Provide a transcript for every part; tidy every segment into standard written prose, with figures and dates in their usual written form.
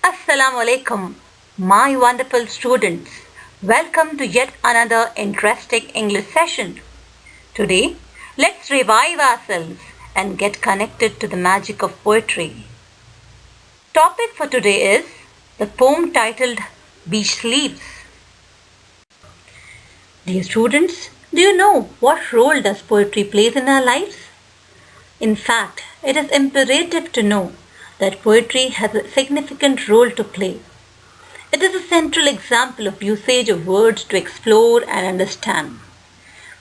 Assalamu alaikum, my wonderful students. Welcome to yet another interesting English session. Today, let's revive ourselves and get connected to the magic of poetry. Topic for today is the poem titled Beech Leaves. Dear students, do you know what role does poetry plays in our lives? In fact, it is imperative to know that poetry has a significant role to play. It is a central example of usage of words to explore and understand.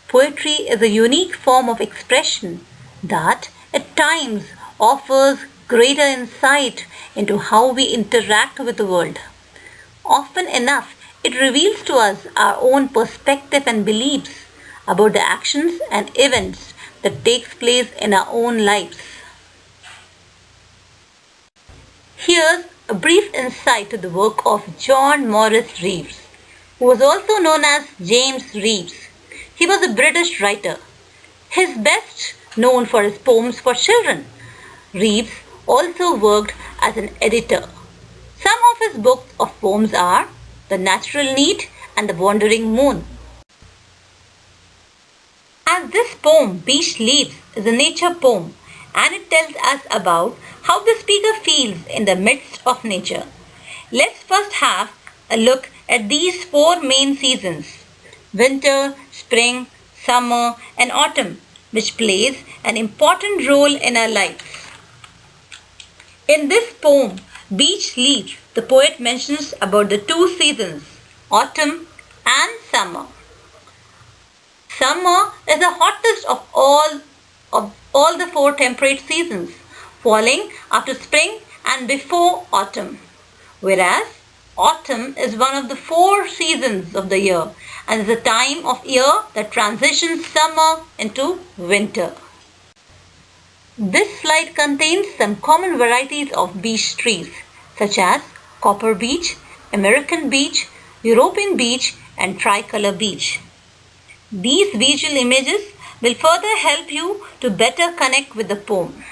Poetry is a unique form of expression that at times offers greater insight into how we interact with the world. Often enough, it reveals to us our own perspective and beliefs about the actions and events that takes place in our own lives. Here's a brief insight to the work of John Morris Reeves, who was also known as James Reeves. He was a British writer. He is best known for his poems for children. Reeves also worked as an editor. Some of his books of poems are The Natural Need and The Wandering Moon. As this poem, Beech Leaves, is a nature poem, and it tells us about how the speaker feels in the midst of nature. Let's first have a look at these four main seasons: winter, spring, summer, and autumn, which plays an important role in our lives. In this poem, Beech Leaves, the poet mentions about the two seasons, autumn and summer. Summer is the hottest of all the four temperate seasons, falling after spring and before autumn, whereas autumn is one of the four seasons of the year and is a time of year that transitions summer into winter. This slide contains some common varieties of beech trees such as copper beech, American beech, European beech, and tricolor beech. These visual images will further help you to better connect with the poem.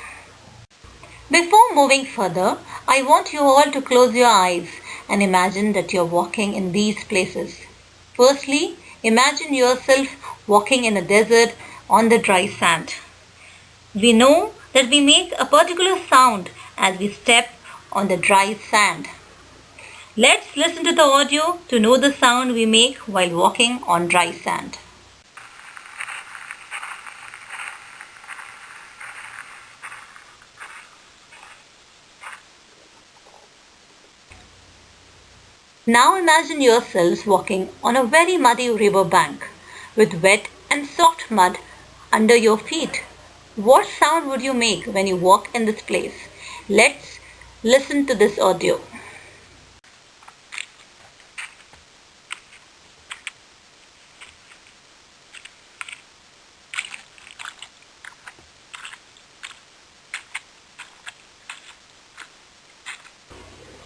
Before moving further, I want you all to close your eyes and imagine that you're walking in these places. Firstly, imagine yourself walking in a desert on the dry sand. We know that we make a particular sound as we step on the dry sand. Let's listen to the audio to know the sound we make while walking on dry sand. Now imagine yourselves walking on a very muddy river bank with wet and soft mud under your feet. What sound would you make when you walk in this place? Let's listen to this audio.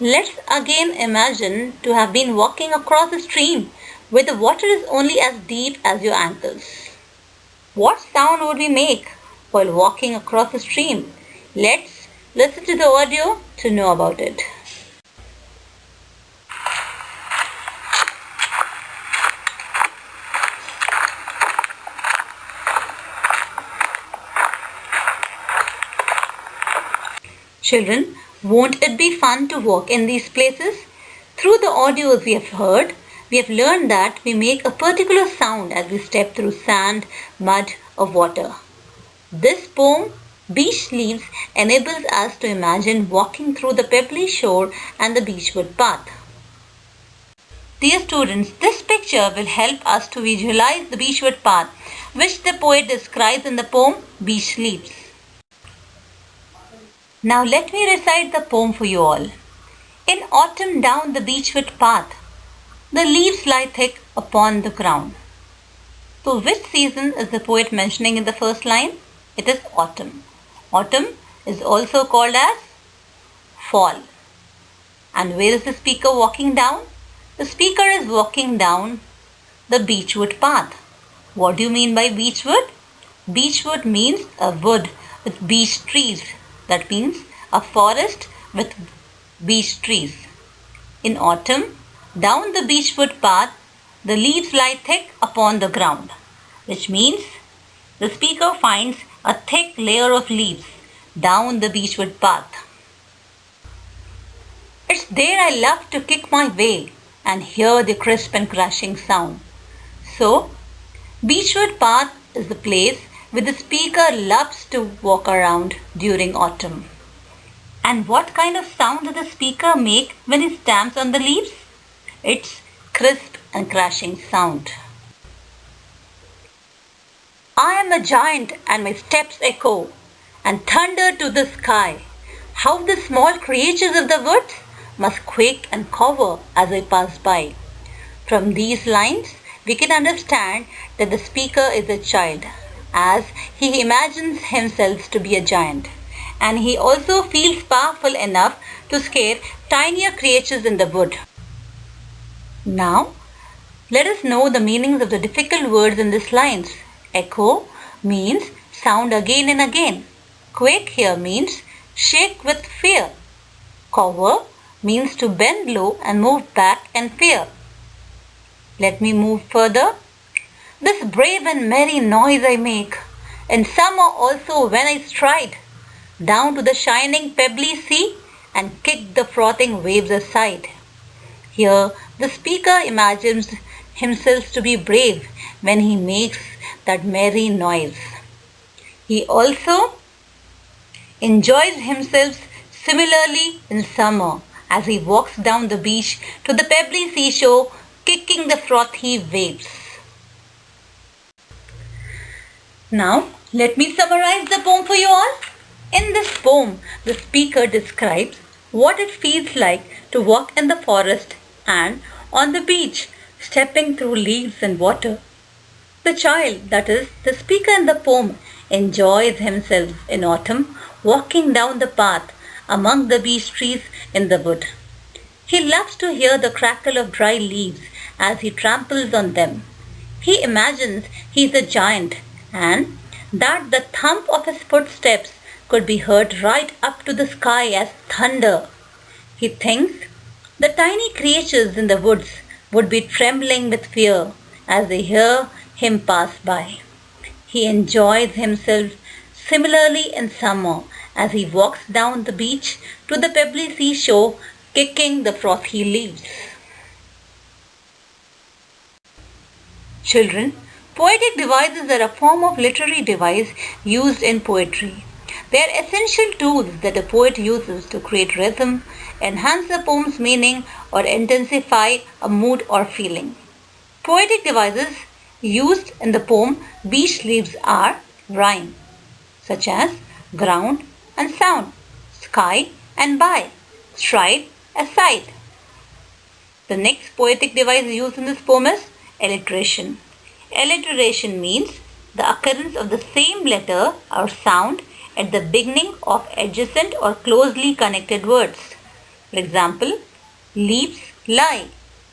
Let's again imagine to have been walking across a stream where the water is only as deep as your ankles. What sound would we make while walking across a stream? Let's listen to the audio to know about it. Children, won't it be fun to walk in these places? Through the audios we have heard, we have learned that we make a particular sound as we step through sand, mud, or water. This poem, Beech Leaves, enables us to imagine walking through the pebbly shore and the beechwood path. Dear students, this picture will help us to visualize the beechwood path, which the poet describes in the poem Beech Leaves. Now let me recite the poem for you all. In autumn down the beechwood path, the leaves lie thick upon the ground. So which season is the poet mentioning in the first line? It is autumn. Autumn is also called as fall. And where is the speaker walking down? The speaker is walking down the beechwood path. What do you mean by beechwood? Beechwood means a wood with beech trees. That means a forest with beech trees. In autumn, down the beechwood path, the leaves lie thick upon the ground, which means the speaker finds a thick layer of leaves down the beechwood path. It's there I love to kick my way and hear the crisp and crashing sound. So, beechwood path is the place where the speaker loves to walk around during autumn. And what kind of sound does the speaker make when he stamps on the leaves? It's crisp and crashing sound. I am a giant and my steps echo and thunder to the sky. How the small creatures of the woods must quake and cower as I pass by. From these lines, we can understand that the speaker is a child, as he imagines himself to be a giant, and he also feels powerful enough to scare tinier creatures in the wood. Now, let us know the meanings of the difficult words in these lines. Echo means sound again and again. Quake here means shake with fear. Cower means to bend low and move back in fear. Let me move further. This brave and merry noise I make, in summer also when I stride down to the shining pebbly sea and kick the frothing waves aside. Here the speaker imagines himself to be brave when he makes that merry noise. He also enjoys himself similarly in summer as he walks down the beach to the pebbly seashore, kicking the frothy waves. Now, let me summarize the poem for you all. In this poem, the speaker describes what it feels like to walk in the forest and on the beach, stepping through leaves and water. The child, that is, the speaker in the poem, enjoys himself in autumn, walking down the path among the beech trees in the wood. He loves to hear the crackle of dry leaves as he tramples on them. He imagines he is a giant and that the thump of his footsteps could be heard right up to the sky as thunder. He thinks the tiny creatures in the woods would be trembling with fear as they hear him pass by. He enjoys himself similarly in summer as he walks down the beach to the pebbly seashore, kicking the frothy leaves. Children, poetic devices are a form of literary device used in poetry. They are essential tools that a poet uses to create rhythm, enhance a poem's meaning, or intensify a mood or feeling. Poetic devices used in the poem Beech Leaves are rhyme, such as ground and sound, sky and by, stride, aside. The next poetic device used in this poem is alliteration. Alliteration means the occurrence of the same letter or sound at the beginning of adjacent or closely connected words. For example, leaves lie,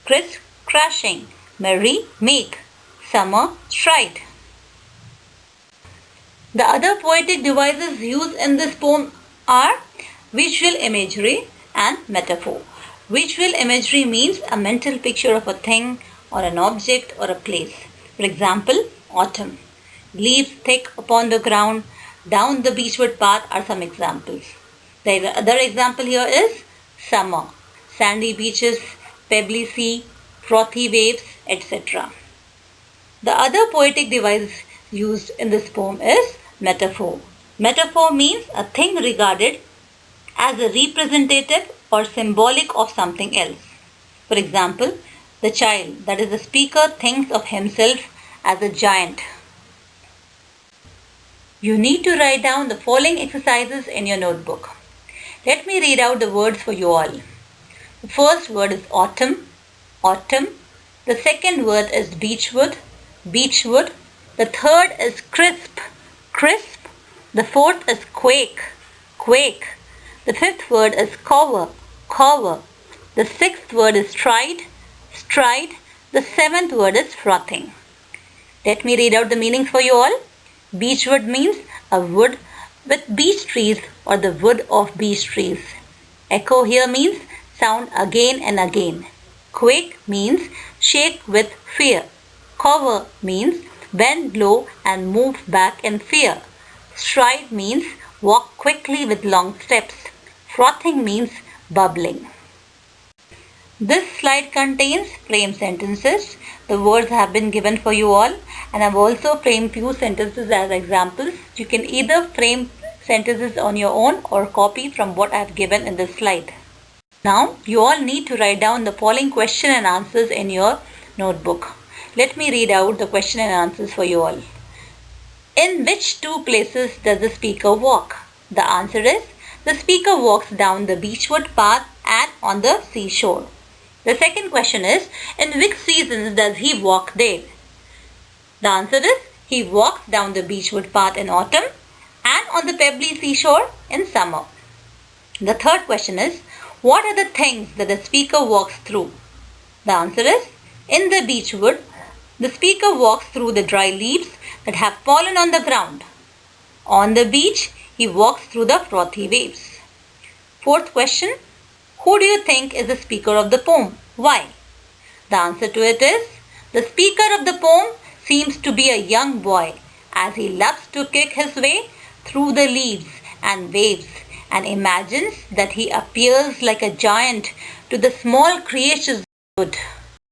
crisp crashing, merry make, summer stride. The other poetic devices used in this poem are visual imagery and metaphor. Visual imagery means a mental picture of a thing or an object or a place. For example, autumn. Leaves thick upon the ground, down the beechwood path are some examples. The other example here is summer. Sandy beaches, pebbly sea, frothy waves, etc. The other poetic device used in this poem is metaphor. Metaphor means a thing regarded as a representative or symbolic of something else. For example, the child, that is the speaker, thinks of himself as a giant. You need to write down the following exercises in your notebook. Let me read out the words for you all. The first word is autumn, autumn. The second word is beechwood, beechwood. The third is crisp, crisp. The fourth is quake, quake. The fifth word is cover, cover. The sixth word is stride, stride. The seventh word is frothing. Let me read out the meanings for you all. Beechwood means a wood with beech trees or the wood of beech trees. Echo here means sound again and again. Quake means shake with fear. Cover means bend low and move back in fear. Stride means walk quickly with long steps. Frothing means bubbling. This slide contains framed sentences. The words have been given for you all, and I've also framed few sentences as examples. You can either frame sentences on your own or copy from what I've given in this slide. Now, you all need to write down the following question and answers in your notebook. Let me read out the question and answers for you all. In which two places does the speaker walk? The answer is, the speaker walks down the beechwood path and on the seashore. The second question is, in which seasons does he walk there? The answer is, he walks down the beechwood path in autumn and on the pebbly seashore in summer. The third question is, what are the things that the speaker walks through? The answer is, in the beechwood, the speaker walks through the dry leaves that have fallen on the ground. On the beach, he walks through the frothy waves. Fourth question, who do you think is the speaker of the poem? Why? The answer to it is, the speaker of the poem seems to be a young boy as he loves to kick his way through the leaves and waves and imagines that he appears like a giant to the small creatures of the wood.